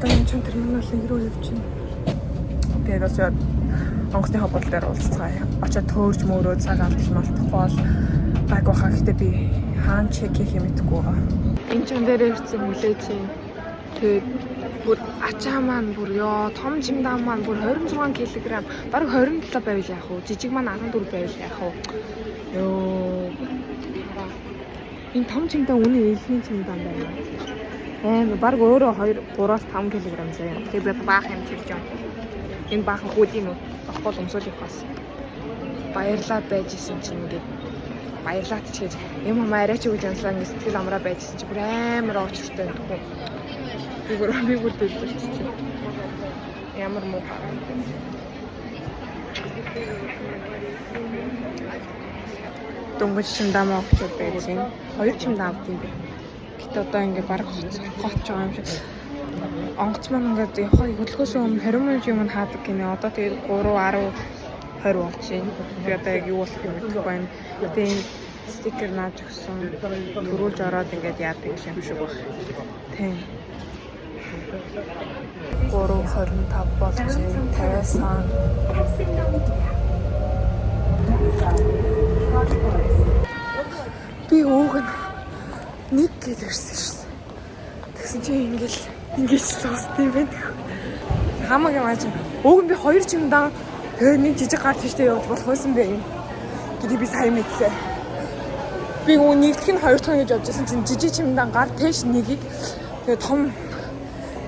Одоо энэ чинь терминалын рүү явчихна. Тэгээд очоод онгоцны хобол дээр уулзцгаая. Очоод төөрж мөрөө цаг алдчих малтахгүй бол гайг баха. Гэхдээ би хаан чек хийх юм мэдэхгүй байгаа. Энэ ч дээр ирсэн хүлээж юм. Тэгээд бүр ачаа маань бүр ёо том чимдаа маань бүр 26 кг бараг 27 байвал яах вэ? Жижиг маань 14 байвал яах вэ? Ёо. Энэ том чимдаа үнэ ээлхийн чимдаа байна. Бараг өөрөө 2-3-5 кг заяа. Тэгээд баах юм чилж юм. Энэ баахан хүүдийн үү? Баггүй өмсөөл их бас. Баярлаад байжсэн чинь ингээд баярлаад ч гэж юм амаарай ч гэж янслаа ингэ сэтгэл амраа байжсэн чи бүр амар очртой тхүү. Би бүр дэлбэрч. Ямар муу хараа. Дөнгөж чимдаа очоод байсан. 2 чимдаа авд юм бэ. Гэтэ одоо ингээ бараг гоц байгаа юм шиг. Онгоц маань ингээд явахыг хөдөлгөөс өмнө 20 минут юм хаадаг гинэ. Одоо тэгээд 3-10 20 болчихно. Би одоо яг юу болох юм мэдэхгүй байна. Тэгээд стикер наач өгсөн. Төрүүлж ороод ингээд яадаг юм шиг баг. Тийм. 3:25 болчихно. 50 сан. Би ууг нэг гээд ирсэн шээ. Тэгсэн чинь ингэж цуст юм байна. Хамаагүй мааж. Ууг нь би 2 чимдаа тэгээд нэг жижиг гар тийштэй явж болох байсан бэ юм. Гэтэл би сайн мэдсэн. Би нэгдэх нь 2 дахь гэж явж байсан чинь жижиг чимдаа гар тийш нэгийг тэгээд том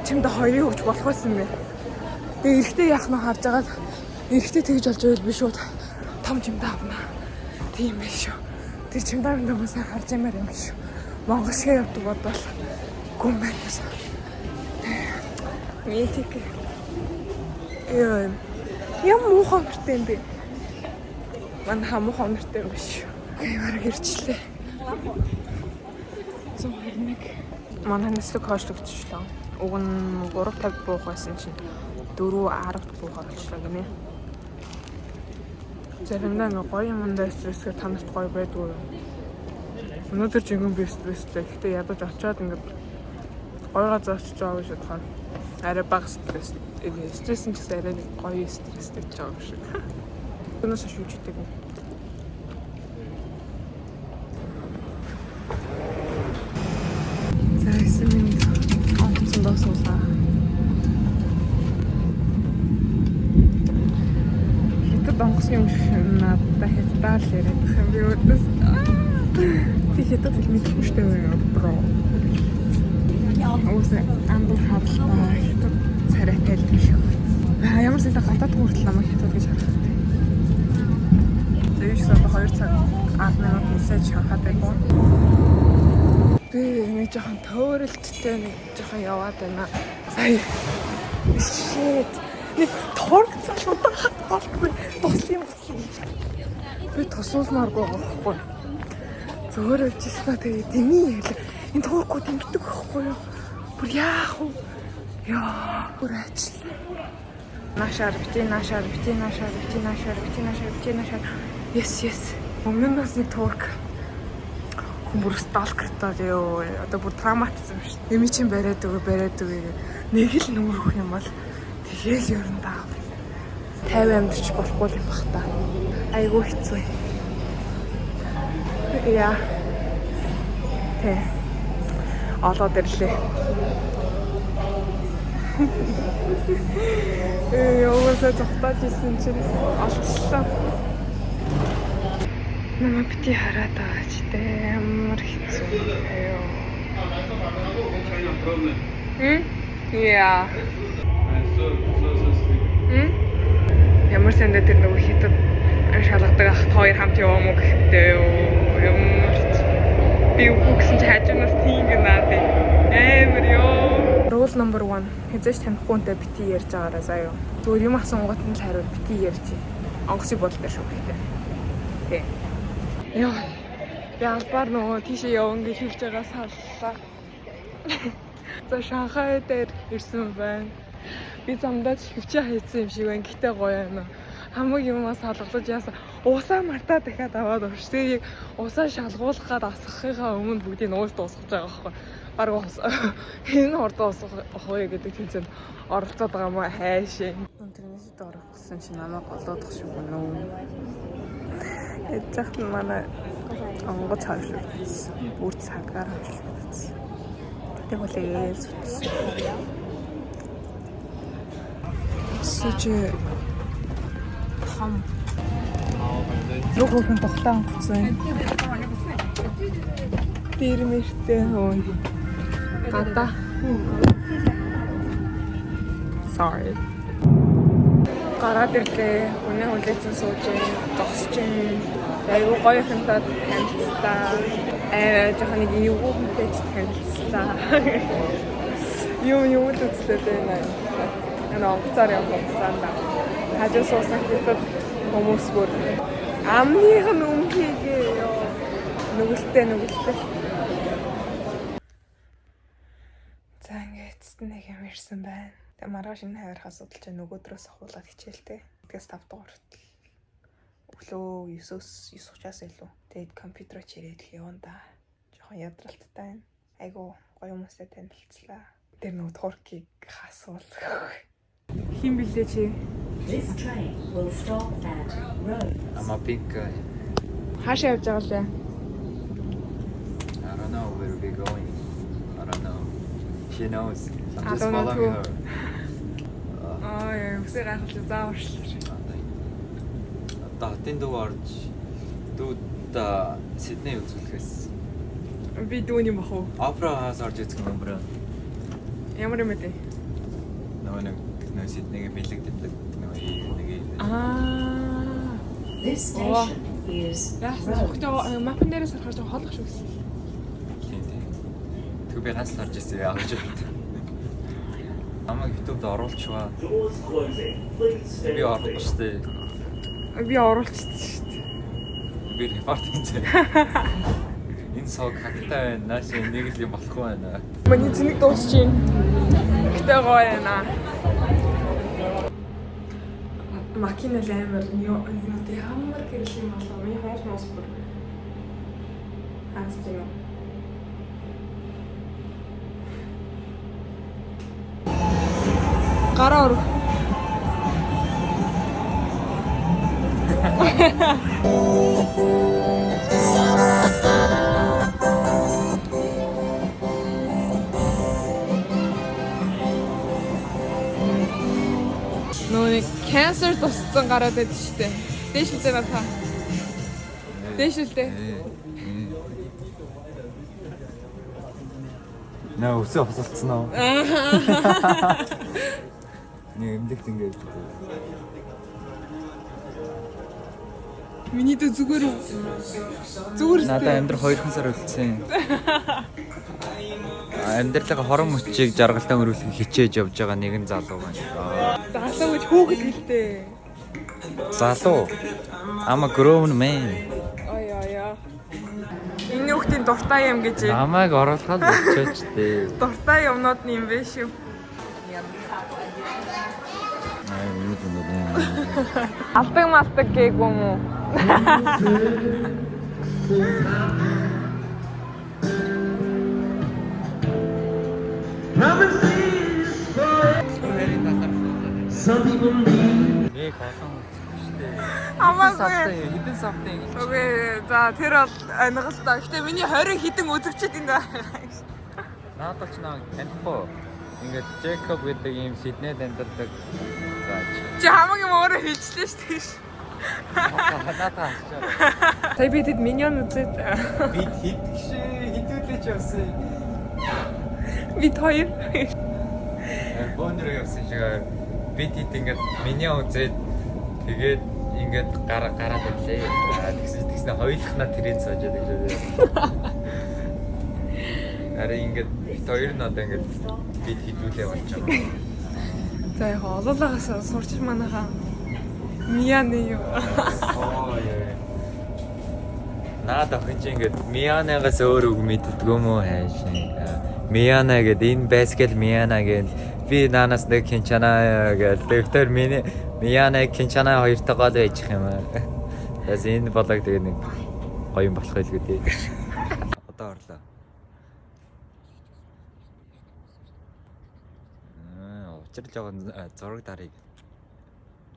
чимдээ 2-ыг өгч болох байсан бэ. Тэгээд эрэхтэй яах нь харж агаад эрэхтэй тэгж болж байвал би шууд том чимдээ авна. Тийм биш шүү. Тэр чимдээ юмсаа харж ямаар юм биш шүү. Монгол шиг явдаг бодвол гүн байна. Мэтик. Яа муухай нэртэй юм бэ? Ман хамуухан нэртэй юм биш шүү. Ямар гэрчлээ. 121. Манай нэслэг хойшлогдчихлоо. Уг нь 3-50 буух байсан чинь 4-10 буух болчихлоо гинэ. Заримдаа ингээ гоё юмдаа стрессээр танарт гоё байдгүй. Өнөөдөр жинхэнэ би стресстэй. Гэхдээ ядаж очиод ингээ гоё газар очиж байгаа гэж бодохоор арай бага стресс. Стресс нь ч гэсэн арай гоё стресстэй ч байгаа шиг. Өнөөс шүүжтэй гоо. Зайсан минь онгоцон досуулаа. Хэтэд онгоцны юм надад хятадаар л яриад байх юм би өдөөс. Би хэтэд л мэдгүй штэ бро. Өөсөө амбар хавлаа хэтэд царайтай л биш. Ямар ч гадаад хүртэл намайг хэтэд гэж харахтай. Тэгээс одоо 2 цаг 10 минут мессеж харахад байна. Би нэг жоохон төөрөлттэй нэг жоохон яваад байна. Сая. Shit. Нэг торг залуудаа хатгалгүй туслын болсон. Би тусуулмааргүй байхгүй. Зөөр явчихсан тэгээ дэмий яла. Энэ туургүй дэмдэг байхгүй юу? Бүр яах вэ? Яа, бүр ажил. Нашаар. Yes. Өмнөөс нэг туург. Бүр сталкертай ёо. Одоо бүр травматизм шүү дээ. Эми чинь бариад өгөө. Нэг л нүүрөх юм бол тэгэл ерөн даа. 50 амтч болохгүй юм бах та. Айгуу хэцүү. Яа. Тэ. Олоод ирлээ. Яваасаа зогтоод исэн чинь олчлоо. Намаа бити хараад байгаа ч амар хэцүү. Аяа. Яа. Ямар сэндэ тэр нөгөө хитэд шалгадаг ахт хоёр хамт яваа мó гэхдээ ямар би үгүйсэн чи хажуунаас тийм гэнаад амар ёо. Rule number 1. Хэзээч танихгүй үнтэй бити ярьж байгаараа заяа. Зүгээр юм асуунгууд нь л хариулт бити ярьж. Онгоцны бодол дээр шүү гэхдээ. Тий. Яа. Би албаар нөгөө тийшээ явна гэж хэлж байгаа саллаа. За Шанхай дээр ирсэн байна. Би замдаа хөвчөө хийсэн юм шиг байна. Гэтэ гоё юм. Хамаг юмас салгалж яасан. Усаа мартаа дахиад аваад өгч. Тэгээ усаа шалгуулах гад асахыхаа өмнө бүгдийг нуус дуусгаж байгаа байхгүй. Бараг хэн хордоос хооё гэдэг тэмцээнд оролцоод байгаа мó хайшээ. Тэрнээс дөрөх гэсэн чи намайг голоодох шиг байна уу? Эцэгт манай онгоц хавшлуулсан. Бүр цагаар хавшлуулсан. Тэгвэл Сүүч хам. Юу гэх тогтоон гоцсон. Тэрмэртэй хөө. Гата. Sorry. Гараад ирлээ. Үнэн хүлээсэн сууж, зогсож. Айгуу гоё хэмтад танилцлаа. Жоохон нэг юу хүнтэй танилцлаа. Юу л үзлээ дээ. Онгоцоор явах цаанда. Хажуу суусан хэвээр хүмүүс бүр амных нь өмхийгээ ёо. Нүгэлтэй. За ингээд нэг юм ирсэн байна. Тэгээ маргааш энэ хавирхаа судалж нөгөөдрөөс ахуулаад хичээлтэй. Тэгээс 5 дугаар хүртэл. Өглөө 9:30-аас илүү. Тэгээд компьютерч ирээд л явна да. Жохон ядралттай байна. Айгу гоё хүмүүстэй танилцлаа. Тэр нөгөө туркийг хасуул. Хин билээ чи? This train will stop at Rhodes. I'm a big guy. Хаашаа явж байгаа лээ? I don't know where we're going. I don't know. She knows. I'm I just don't know following too. her. Яа, үсээ гайхалтай зааварчлаа. Хотын дуу орж дүүд Сидней үзүүлэхээс. Би дүүний бах уу? Опера орж үзэх юм бро. Ямар юм бэ? Нөгөө Сиднейг бэлэгддэг нөгөө нэг. This station is Яасан зөвхөн мапн дээрээс харахад хоолох шүү гэсэн. Тэг би ганц л харж ирсэн яа гэж байна. Амаа YouTube-д оруулчихваа. Би оруулах штэ. Би оруулчихсан шүү дээ. Би репорт хийчихээ. Энэ сог хаттай байна. Нааш нэг л юм болохгүй байна. Миний зэник дуусч юм. Гэтэ гоё яана. Макинал амар ямар гэрэл юм болоо. Миний хоос бүр. Хаац тийм үү? Гараа ор. Нөөний cancer туссан гараад байдаг шүү дээ. Дээш үлдээ надаа. Дээш үлдээ. Наа өсөө хосолцсон уу? Нэг эмдэгт ингэж. Миний дэ зүгээр Надаа амьдрал 2 сар үлдсэн. Амьдралаа хорон мөчийг жаргалтаа өрүүлэх хичээж явж байгаа нэгэн залуу байна. залуу гэж хүүхэд гэлтэй. Залуу. I'm a grown man. Ой. Энэ хүүхдийн дуртай юм гэж. Намайг оруулахад болчихооч дээ. Дуртай юмнууд нь юм бэ шүү. Алдаг гээгүй юм уу? Нэг хаасан үстэй. Амаагүй. Хитэн савтай гэж. Окей. За тэр бол ангалтай. Гэтэ миний 20 хитэн үзэгчд энд байгаа. Наадах ч нэг танихгүй. Ингээд Jacob гэдэг ийм Сиднейд амьдардаг. Чи хамаг юм өөрөө хийжлээ шүү дээ. Надаа ачаа. Сая би тэд миньон үзээд Бид хитүүлээч явсан. бид хоёр Бондроо явсан шиг бид хит ингээд миний үзээд тэгээд ингээд гараад ирлээ. Тэгснэ хоёулахнаа тэрийг соожод гэж байна. Арай ингээд хоёр нь одоо ингээд бид хитүүлээ болж байгаа. За яг олоолагаас сурч манайхаа Мияны юу. Наад охин чи ингээд Миянагаас өөр үг мэддэг юм уу хайшаа. Мияна гэдэг энэ байсгал Мияна гэдэг би наанаас нэг Кинчана гэдэг. Тэгэхээр миний Мияна Кинчана хоёртойгоо л байж юм аа. Тэс энэ болог тэгээ нэг гоё юм болох байлгүй дээ. Одоо орлоо. авчирж байгаа зураг дарыг